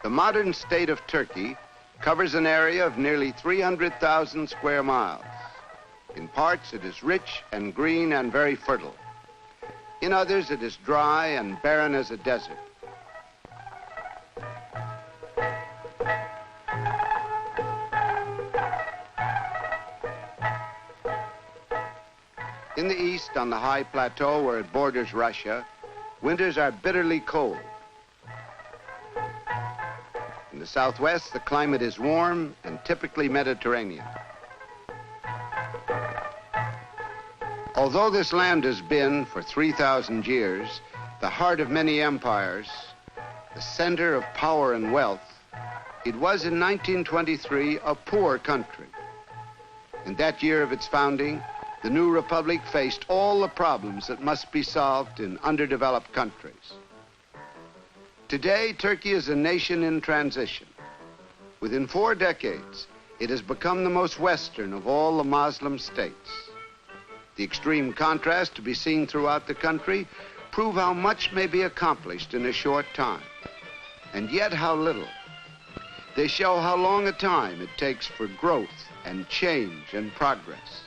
The modern state of Turkey covers an area of nearly 300,000 square miles. In parts, it is rich and green and very fertile. In others, it is dry and barren as a desert. In the east, on the high plateau where it borders Russia, winters are bitterly cold. In the southwest, the climate is warm and typically Mediterranean. Although this land has been, for 3,000 years, the heart of many empires, the center of power and wealth, it was in 1923 a poor country. In that year of its founding, the new republic faced all the problems that must be solved in underdeveloped countries. Today, Turkey is a nation in transition. Within 4 decades, it has become the most Western of all the Muslim states. The extreme contrast to be seen throughout the country prove how much may be accomplished in a short time, and yet how little. They show how long a time it takes for growth and change and progress,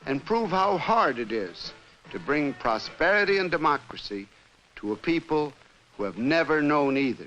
and prove how hard it is to bring prosperity and democracy to a people who have never known either.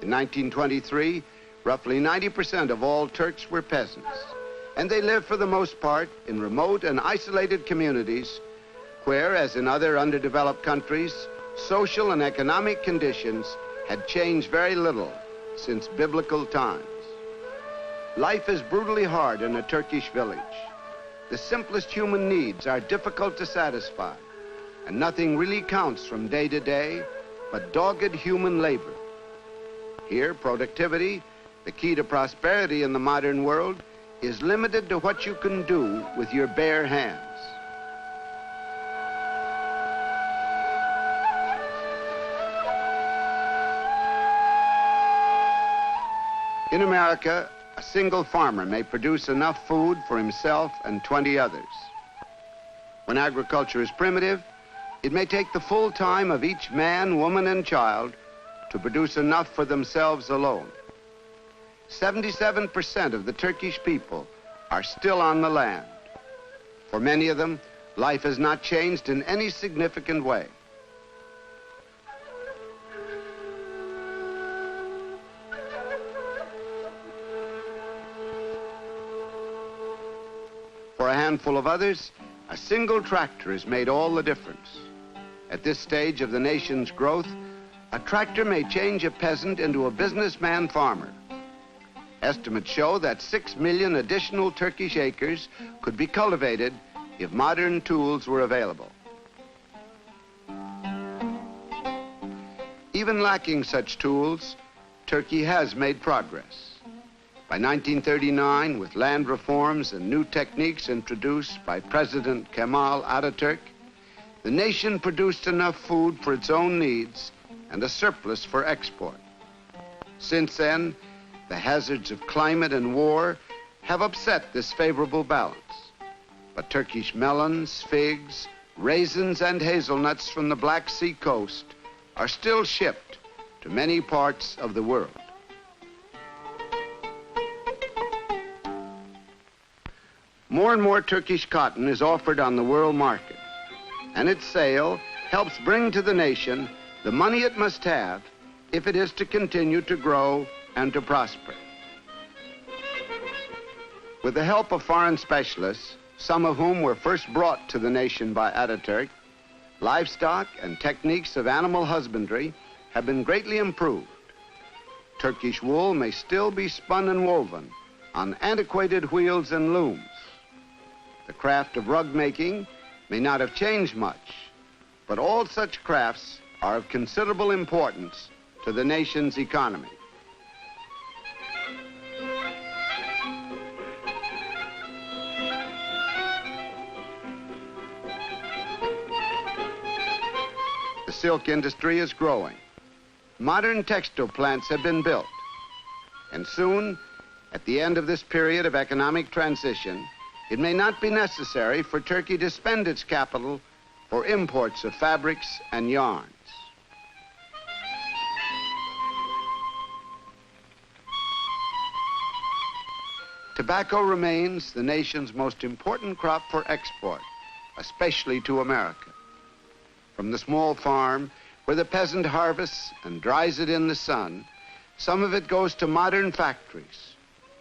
In 1923, roughly 90% of all Turks were peasants, and they lived for the most part in remote and isolated communities where, as in other underdeveloped countries, social and economic conditions had changed very little since biblical times. Life is brutally hard in a Turkish village. The simplest human needs are difficult to satisfy, and nothing really counts from day to day but dogged human labor. Here, productivity, the key to prosperity in the modern world, is limited to what you can do with your bare hands. In America, a single farmer may produce enough food for himself and 20 others. When agriculture is primitive, it may take the full time of each man, woman, and child to produce enough for themselves alone. 77% of the Turkish people are still on the land. For many of them, life has not changed in any significant way. For a handful of others, a single tractor has made all the difference. At this stage of the nation's growth, a tractor may change a peasant into a businessman farmer. Estimates show that 6 million additional Turkish acres could be cultivated if modern tools were available. Even lacking such tools, Turkey has made progress. By 1939, with land reforms and new techniques introduced by President Kemal Atatürk, the nation produced enough food for its own needs and a surplus for export. Since then, the hazards of climate and war have upset this favorable balance. But Turkish melons, figs, raisins, and hazelnuts from the Black Sea coast are still shipped to many parts of the world. More and more Turkish cotton is offered on the world market, and its sale helps bring to the nation the money it must have if it is to continue to grow and to prosper. With the help of foreign specialists, some of whom were first brought to the nation by Ataturk, livestock and techniques of animal husbandry have been greatly improved. Turkish wool may still be spun and woven on antiquated wheels and looms. The craft of rug making may not have changed much, but all such crafts are of considerable importance to the nation's economy. The silk industry is growing. Modern textile plants have been built, and soon, at the end of this period of economic transition, it may not be necessary for Turkey to spend its capital for imports of fabrics and yarns. Tobacco remains the nation's most important crop for export, especially to America. From the small farm where the peasant harvests and dries it in the sun, some of it goes to modern factories,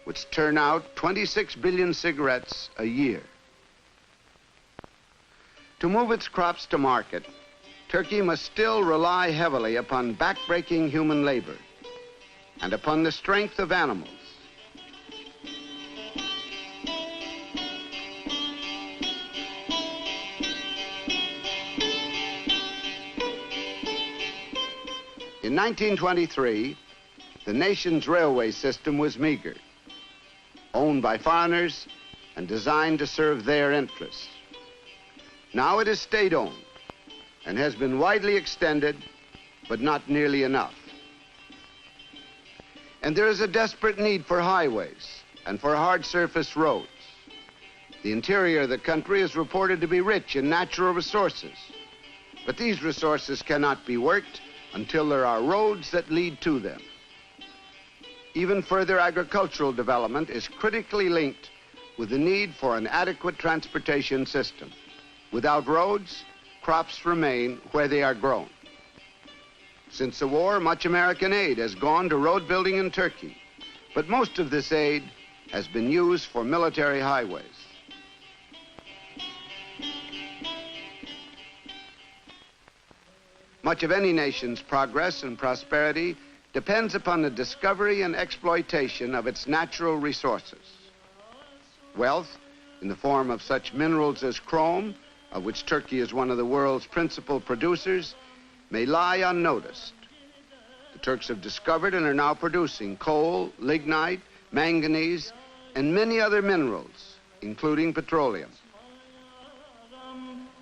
which turn out 26 billion cigarettes a year. To move its crops to market, Turkey must still rely heavily upon backbreaking human labor and upon the strength of animals. In 1923, the nation's railway system was meager, owned by foreigners and designed to serve their interests. Now it is state-owned and has been widely extended, but not nearly enough. And there is a desperate need for highways and for hard surface roads. The interior of the country is reported to be rich in natural resources, but these resources cannot be worked until there are roads that lead to them. Even further agricultural development is critically linked with the need for an adequate transportation system. Without roads, crops remain where they are grown. Since the war, much American aid has gone to road building in Turkey, but most of this aid has been used for military highways. Much of any nation's progress and prosperity depends upon the discovery and exploitation of its natural resources. Wealth, in the form of such minerals as chrome, of which Turkey is one of the world's principal producers, may lie unnoticed. The Turks have discovered and are now producing coal, lignite, manganese, and many other minerals, including petroleum.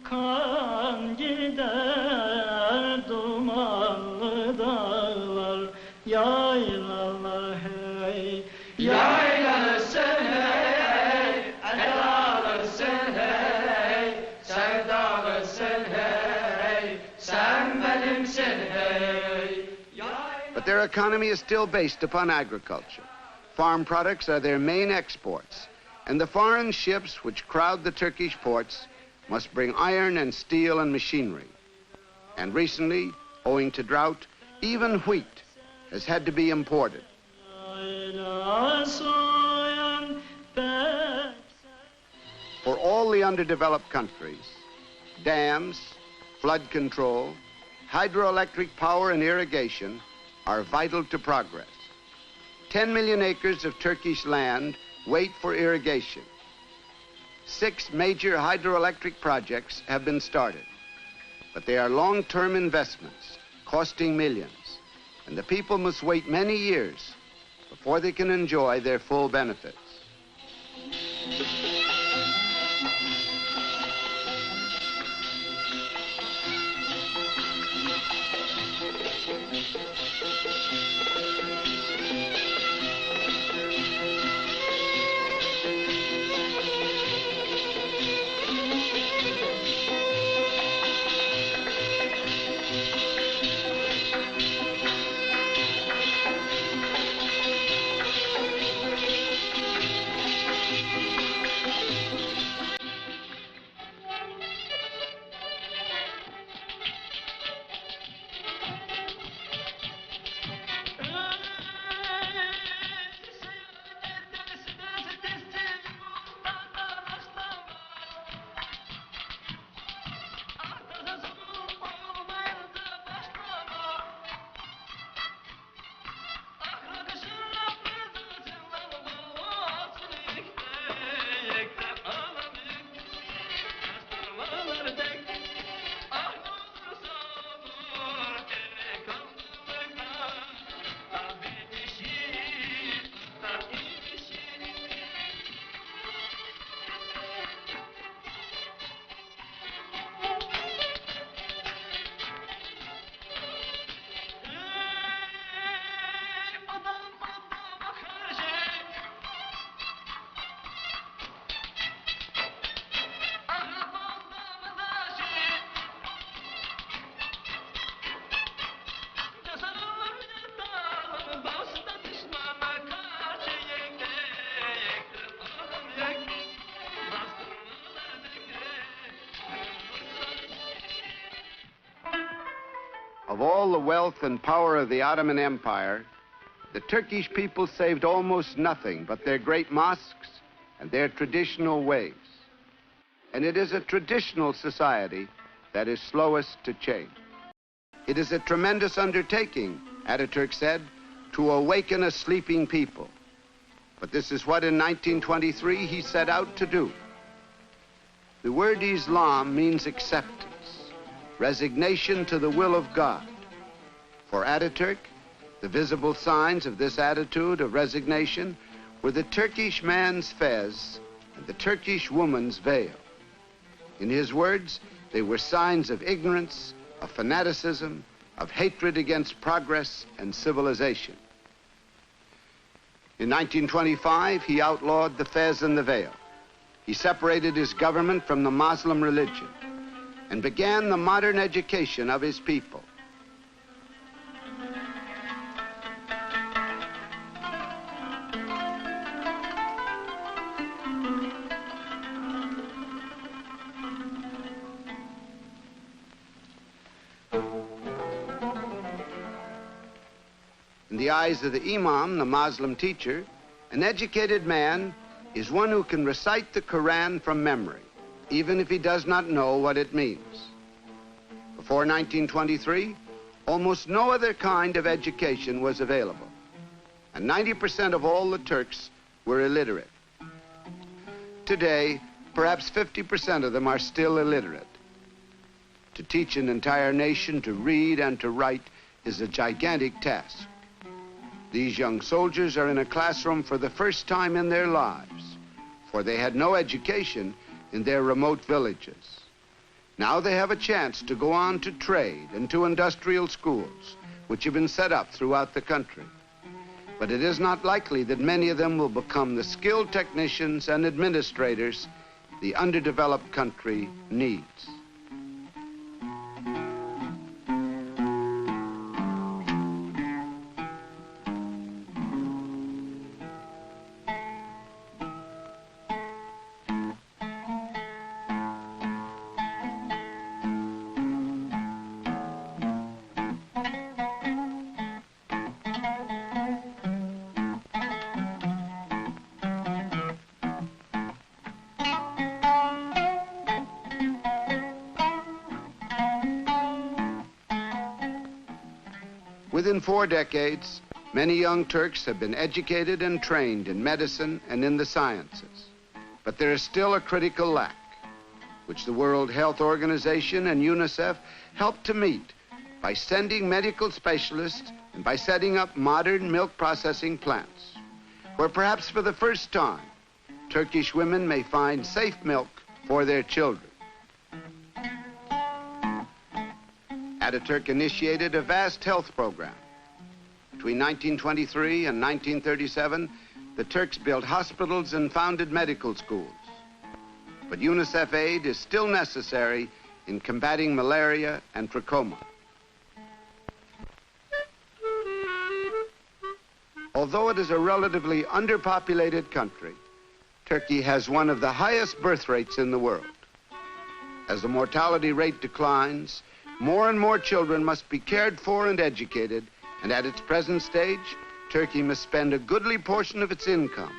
Kan gider dumanlı dağlar, yaylalar hey, yaylasın hey, edalısın hey, sevdalısın hey, sen benimsin hey. But their economy is still based upon agriculture. Farm products are their main exports, and the foreign ships which crowd the Turkish ports must bring iron and steel and machinery. And recently, owing to drought, even wheat has had to be imported. For all the underdeveloped countries, dams, flood control, hydroelectric power and irrigation are vital to progress. 10 million acres of Turkish land wait for irrigation. 6 major hydroelectric projects have been started, but they are long-term investments costing millions, and the people must wait many years before they can enjoy their full benefits. all the wealth and power of the Ottoman Empire, the Turkish people saved almost nothing but their great mosques and their traditional ways. And it is a traditional society that is slowest to change. It is a tremendous undertaking, Ataturk said, to awaken a sleeping people. But this is what in 1923 he set out to do. The word Islam means acceptance, resignation to the will of God. For Ataturk, the visible signs of this attitude of resignation were the Turkish man's fez and the Turkish woman's veil. In his words, they were signs of ignorance, of fanaticism, of hatred against progress and civilization. In 1925, he outlawed the fez and the veil. He separated his government from the Muslim religion and began the modern education of his people. In the eyes of the Imam, the Muslim teacher, an educated man is one who can recite the Quran from memory, even if he does not know what it means. Before 1923, almost no other kind of education was available, and 90% of all the Turks were illiterate. Today, perhaps 50% of them are still illiterate. To teach an entire nation to read and to write is a gigantic task. These young soldiers are in a classroom for the first time in their lives, for they had no education in their remote villages. Now they have a chance to go on to trade and to industrial schools, which have been set up throughout the country. But it is not likely that many of them will become the skilled technicians and administrators the underdeveloped country needs. Within 4 decades, many young Turks have been educated and trained in medicine and in the sciences. But there is still a critical lack, which the World Health Organization and UNICEF help to meet by sending medical specialists and by setting up modern milk processing plants, where perhaps for the first time, Turkish women may find safe milk for their children. Ataturk initiated a vast health program. Between 1923 and 1937, the Turks built hospitals and founded medical schools. But UNICEF aid is still necessary in combating malaria and trachoma. Although it is a relatively underpopulated country, Turkey has one of the highest birth rates in the world. As the mortality rate declines, more and more children must be cared for and educated, and at its present stage, Turkey must spend a goodly portion of its income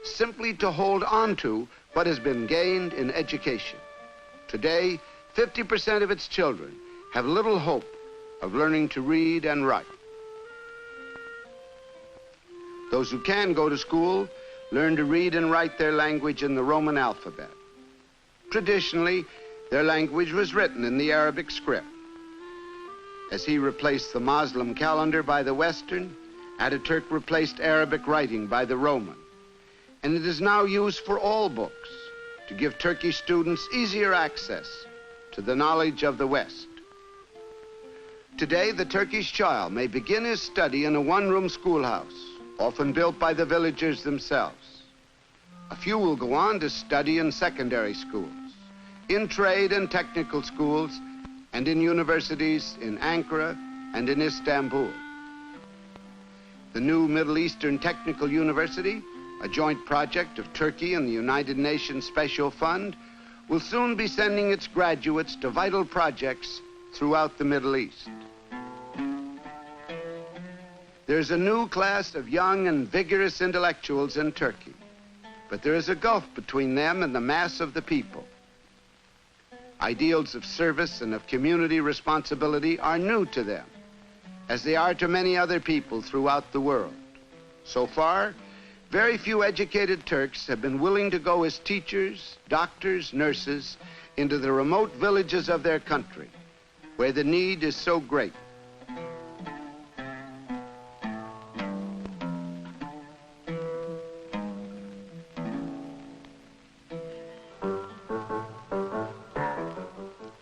simply to hold on to what has been gained in education. Today, 50% of its children have little hope of learning to read and write. Those who can go to school learn to read and write their language in the Roman alphabet. Traditionally, their language was written in the Arabic script. As he replaced the Muslim calendar by the Western, Ataturk replaced Arabic writing by the Roman. And it is now used for all books to give Turkish students easier access to the knowledge of the West. Today, the Turkish child may begin his study in a one-room schoolhouse, often built by the villagers themselves. A few will go on to study in secondary schools, in trade and technical schools, and in universities in Ankara and in Istanbul. The new Middle Eastern Technical University, a joint project of Turkey and the United Nations Special Fund, will soon be sending its graduates to vital projects throughout the Middle East. There's a new class of young and vigorous intellectuals in Turkey, but there is a gulf between them and the mass of the people. Ideals of service and of community responsibility are new to them, as they are to many other people throughout the world. So far, very few educated Turks have been willing to go as teachers, doctors, nurses into the remote villages of their country, where the need is so great.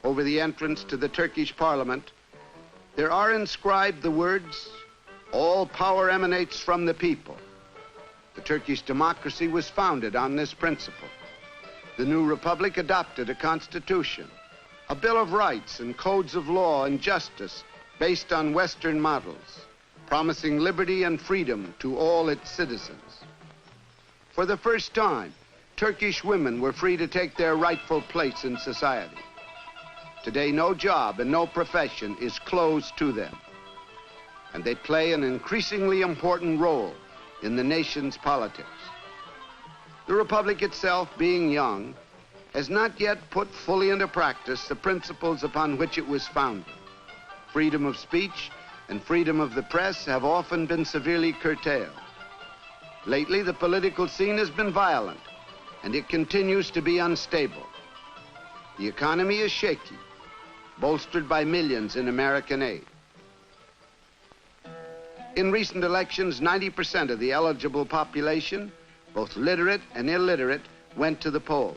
Over the entrance to the Turkish parliament, there are inscribed the words, "All power emanates from the people." The Turkish democracy was founded on this principle. The new republic adopted a constitution, a Bill of Rights and codes of law and justice based on Western models, promising liberty and freedom to all its citizens. For the first time, Turkish women were free to take their rightful place in society. Today, no job and no profession is closed to them, and they play an increasingly important role in the nation's politics. The republic itself, being young, has not yet put fully into practice the principles upon which it was founded. Freedom of speech and freedom of the press have often been severely curtailed. Lately, the political scene has been violent, and it continues to be unstable. The economy is shaky, bolstered by millions in American aid. In recent elections, 90% of the eligible population, both literate and illiterate, went to the polls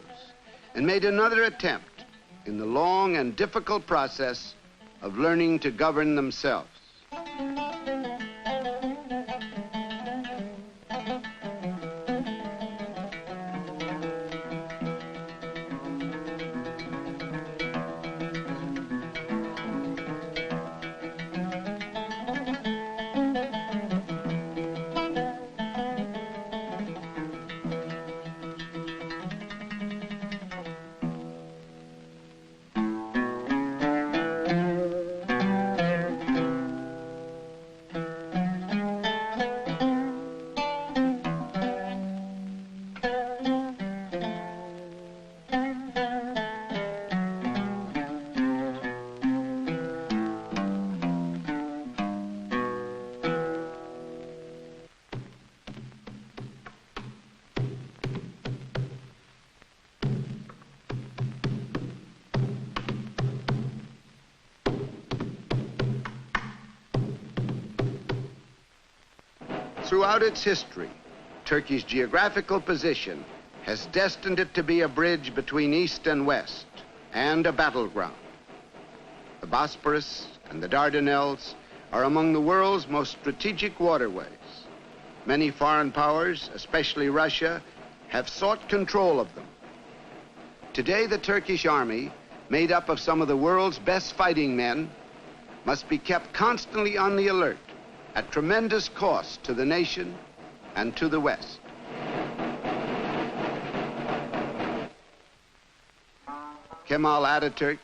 and made another attempt in the long and difficult process of learning to govern themselves. Throughout its history, Turkey's geographical position has destined it to be a bridge between East and West and a battleground. The Bosporus and the Dardanelles are among the world's most strategic waterways. Many foreign powers, especially Russia, have sought control of them. Today, the Turkish army, made up of some of the world's best fighting men, must be kept constantly on the alert at tremendous cost to the nation and to the West. Kemal Ataturk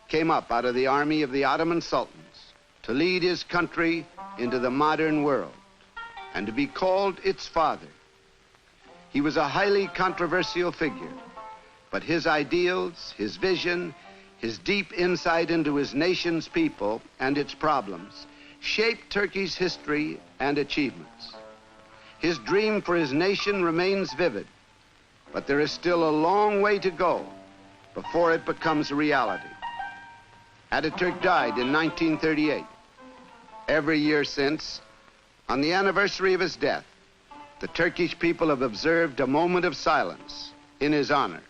came up out of the army of the Ottoman sultans to lead his country into the modern world and to be called its father. He was a highly controversial figure, but his ideals, his vision, his deep insight into his nation's people and its problems shaped Turkey's history and achievements. His dream for his nation remains vivid, but there is still a long way to go before it becomes a reality. Ataturk died in 1938. Every year since, on the anniversary of his death, the Turkish people have observed a moment of silence in his honor.